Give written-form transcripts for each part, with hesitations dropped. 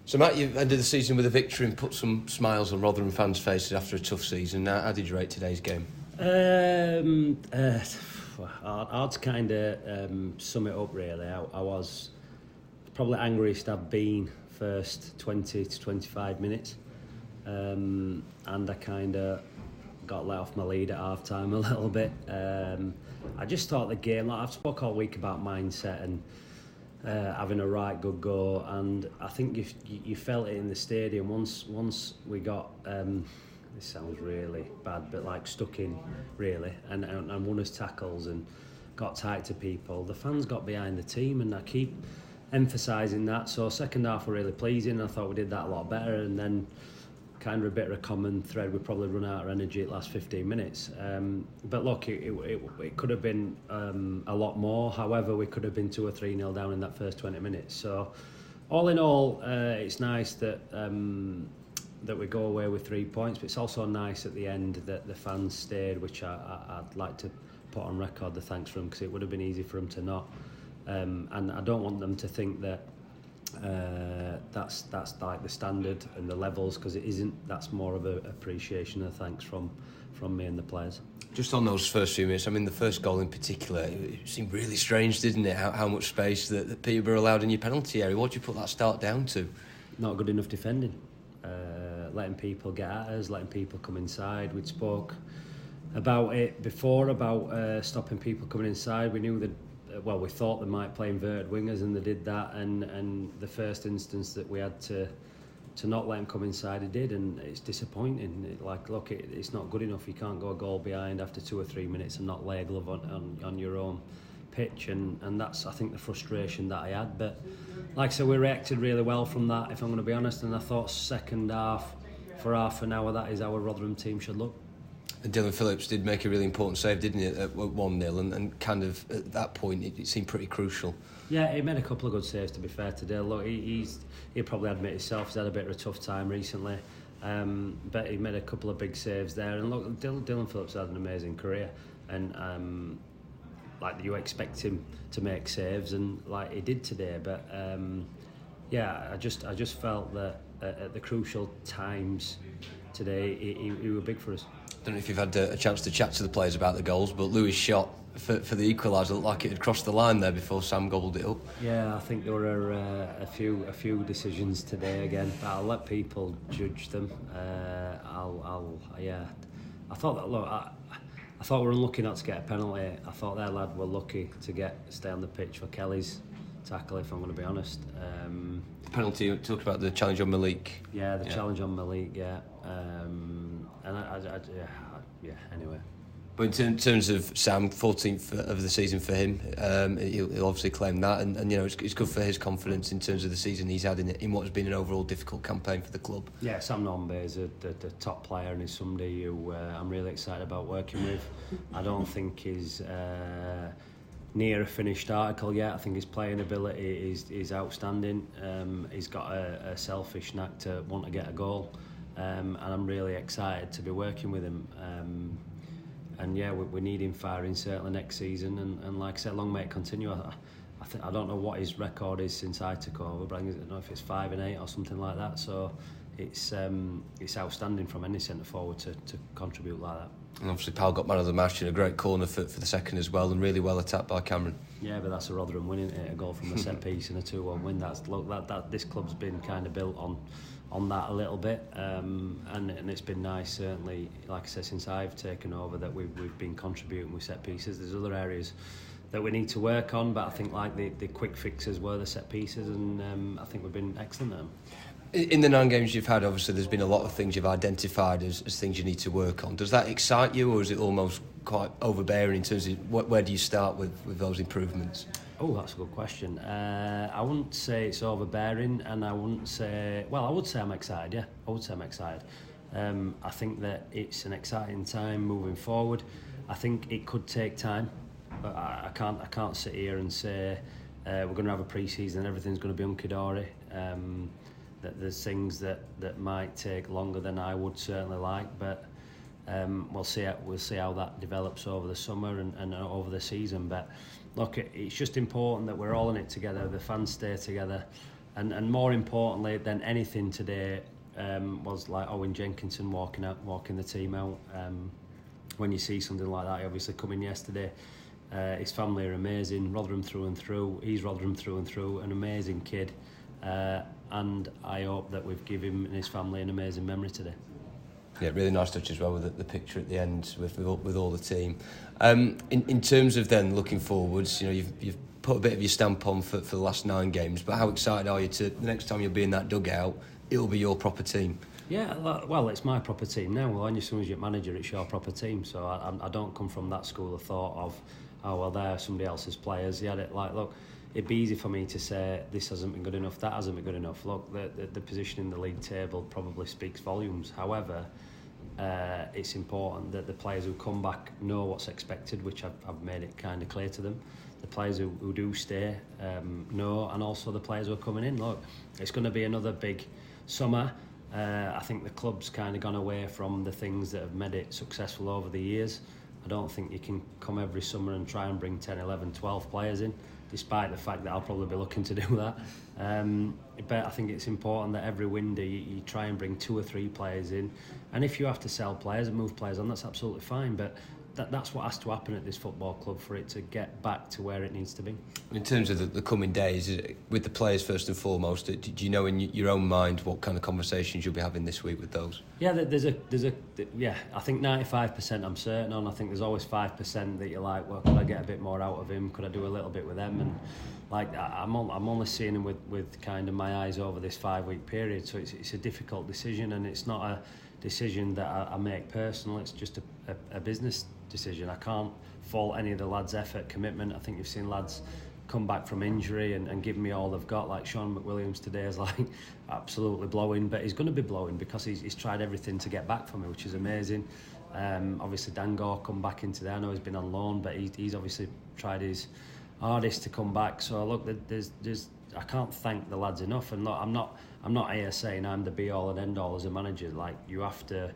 So Matt, you've ended the season with a victory and put some smiles on Rotherham fans' faces after a tough season. How did you rate today's game? Hard to kind of sum it up really. I was probably angriest I've been first 20 to 25 minutes, and I kind of got let off my lead at half time a little bit. I just thought the game, like I've spoke all week about mindset and having a right good go, and I think you felt it in the stadium once we got this sounds really bad, but like stuck in really and won us tackles and got tight to people. The fans got behind the team, and I keep emphasising that. So second half were really pleasing. I thought we did that a lot better, and then kind of a bit of a common thread, we probably run out of energy at the last 15 minutes. But look, it could have been a lot more. However, we could have been 2 or 3-0 down in that first 20 minutes. So all in all, it's nice that we go away with 3 points, but it's also nice at the end that the fans stayed, which I'd like to put on record the thanks for them, because it would have been easy for them to not. And I don't want them to think that that's like the standard and the levels, because it isn't. That's more of an appreciation and thanks from me and the players. Just on those first few minutes, I mean the first goal in particular, it seemed really strange, didn't it? How much space that Peterborough allowed in your penalty area. What do you put that start down to? Not good enough defending. Letting people get at us, letting people come inside. We'd spoke about it before, about stopping people coming inside. We knew that. Well, we thought they might play inverted wingers, and they did that. And the first instance that we had to not let them come inside, it did, and it's disappointing. It's not good enough. You can't go a goal behind after 2 or 3 minutes and not lay a glove on your own pitch, and that's, I think, the frustration that I had. But like I said, we reacted really well from that, if I'm going to be honest, and I thought second half, for half an hour, that is how a Rotherham team should look. And Dylan Phillips did make a really important save, didn't he, at 1-0, and kind of at that point it seemed pretty crucial. Yeah, he made a couple of good saves, to be fair to Dylan. Look, he'll probably admit himself he's had a bit of a tough time recently, but he made a couple of big saves there. And look, Dylan Phillips had an amazing career, and like you expect him to make saves, and like he did today. But yeah, I just felt that at the crucial times today, he was big for us. I don't know if you've had a chance to chat to the players about the goals, but Lewis' shot for the equaliser looked like it had crossed the line there before Sam gobbled it up. Yeah, I think there were a few decisions today again. I'll let people judge them. I thought that. Look, I thought we were unlucky not to get a penalty. I thought their lad were lucky to stay on the pitch for Kelly's tackle, if I'm going to be honest. Penalty, you talked about the challenge on Malik. Yeah, challenge on Malik, yeah. Anyway. But in terms of Sam, 14th of the season for him, he'll obviously claim that, and you know it's good for his confidence in terms of the season he's had in what has been an overall difficult campaign for the club. Yeah, Sam Nombe is the top player, and he's somebody who I'm really excited about working with. I don't think he's near a finished article yet. I think his playing ability is outstanding. He's got a selfish knack to want to get a goal, and I'm really excited to be working with him. And yeah, we need him firing certainly next season. And like I said, long may it continue. I don't know what his record is since I took over, but I don't know if it's 5 and 8 or something like that. So it's outstanding from any centre forward to contribute like that. And obviously, Powell got man of the match in a great corner for the second as well, and really well attacked by Cameron. Yeah, but that's a Rotherham win, isn't it? A goal from a set piece and a 2-1 win. That this club's been kind of built on that a little bit, and it's been nice, certainly, like I said, since I've taken over, that we've been contributing with set pieces. There's other areas that we need to work on, but I think like the quick fixes were the set pieces, and I think we've been excellent at them. In the 9 games you've had, obviously there's been a lot of things you've identified as things you need to work on. Does that excite you, or is it almost quite overbearing in terms of where do you start with those improvements? Oh, that's a good question. I wouldn't say it's overbearing, and I would say I'm excited, yeah. I would say I'm excited. I think that it's an exciting time moving forward. I think it could take time, but I can't sit here and say we're going to have a pre-season and everything's going to be hunky-dory. That there's things that might take longer than I would certainly like, but we'll see how that develops over the summer and over the season. But look, it's just important that we're all in it together. The fans stay together. and more importantly than anything today was like Owen Jenkinson walking the team out. When you see something like that, he obviously come in yesterday. His family are amazing, Rotherham through and through. He's Rotherham through and through, an amazing kid, and I hope that we've given him and his family an amazing memory today. Yeah, really nice touch as well with the picture at the end with all the team. In terms of then looking forwards, you know, you've put a bit of your stamp on for the last 9 games, but how excited are you to the next time you'll be in that dugout? It'll be your proper team. Yeah, well, it's my proper team now. Well, as soon as you're manager, it's your proper team. So I don't come from that school of thought of, oh well, they're somebody else's players. Yeah, look, it'd be easy for me to say this hasn't been good enough, that hasn't been good enough. Look, the position in the league table probably speaks volumes. However, it's important that the players who come back know what's expected, which I've made it kind of clear to them. The players who do stay know, and also the players who are coming in. Look, it's going to be another big summer. I think the club's kind of gone away from the things that have made it successful over the years. I don't think you can come every summer and try and bring 10, 11, 12 players in, despite the fact that I'll probably be looking to do that. But I think it's important that every window you try and bring 2 or 3 players in. And if you have to sell players and move players on, that's absolutely fine. But that's what has to happen at this football club for it to get back to where it needs to be. In terms of the coming days, with the players first and foremost, do you know in your own mind what kind of conversations you'll be having this week with those? Yeah, I think 95% I'm certain on. I think there's always 5% that you're like, well, could I get a bit more out of him? Could I do a little bit with them? And like I'm only seeing him with kind of my eyes over this 5-week period. So it's a difficult decision, and it's not a decision that I make personal. It's just a business decision. I can't fault any of the lads' effort, commitment. I think you've seen lads come back from injury and give me all they've got. Like Sean McWilliams today is like absolutely blowing, but he's going to be blowing because he's tried everything to get back for me, which is amazing. Obviously Dangor come back into there. I know he's been on loan, but he's obviously tried his hardest to come back. So look, there's I can't thank the lads enough. And look, I'm not here saying I'm the be all and end all as a manager. Like, you have to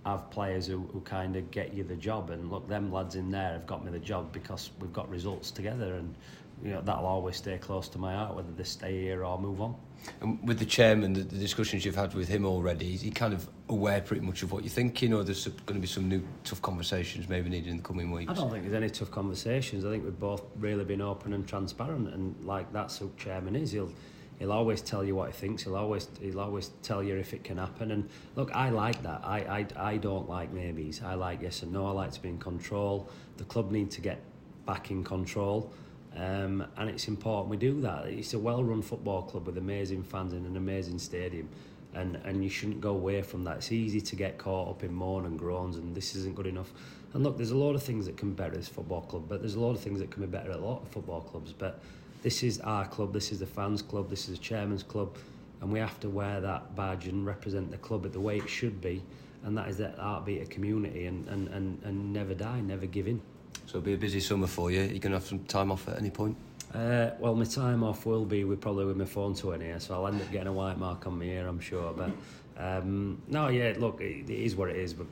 have players who kind of get you the job, and look, them lads in there have got me the job because we've got results together, and you know that'll always stay close to my heart, whether they stay here or move on. And with the chairman, the discussions you've had with him already, is he kind of aware pretty much of what you're thinking, or there's going to be some new tough conversations maybe needed in the coming weeks? I don't think there's any tough conversations. I think we've both really been open and transparent, and like that's who chairman is. He'll always tell you what he thinks. He'll always tell you if it can happen. And look, I like that. I don't like maybes. I like yes and no. I like to be in control. The club need to get back in control, and it's important we do that. It's a well-run football club with amazing fans in an amazing stadium, and you shouldn't go away from that. It's easy to get caught up in moan and groans, and this isn't good enough. And look, there's a lot of things that can be better at this football club, but there's a lot of things that can be better at a lot of football clubs. But this is our club, this is the fans' club, this is the chairman's club, and we have to wear that badge and represent the club at the way it should be, and that is that heartbeat of community, and never die, never give in. So it'll be a busy summer for you. Are you going to have some time off at any point? Well, my time off will be probably with my phone to an ear, so I'll end up getting a white mark on my ear, I'm sure. But no, yeah, look, it is what it is. But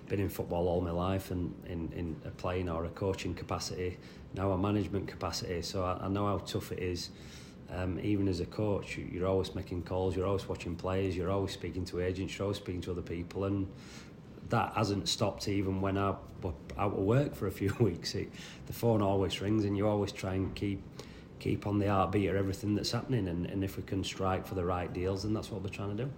been in football all my life, and in a playing or a coaching capacity, now a management capacity, so I know how tough it is. Even as a coach, you're always making calls, you're always watching players, you're always speaking to agents, you're always speaking to other people, and that hasn't stopped even when I'm out of work for a few weeks. The phone always rings, and you always try and keep on the heartbeat of everything that's happening, and if we can strike for the right deals, then that's what we're trying to do.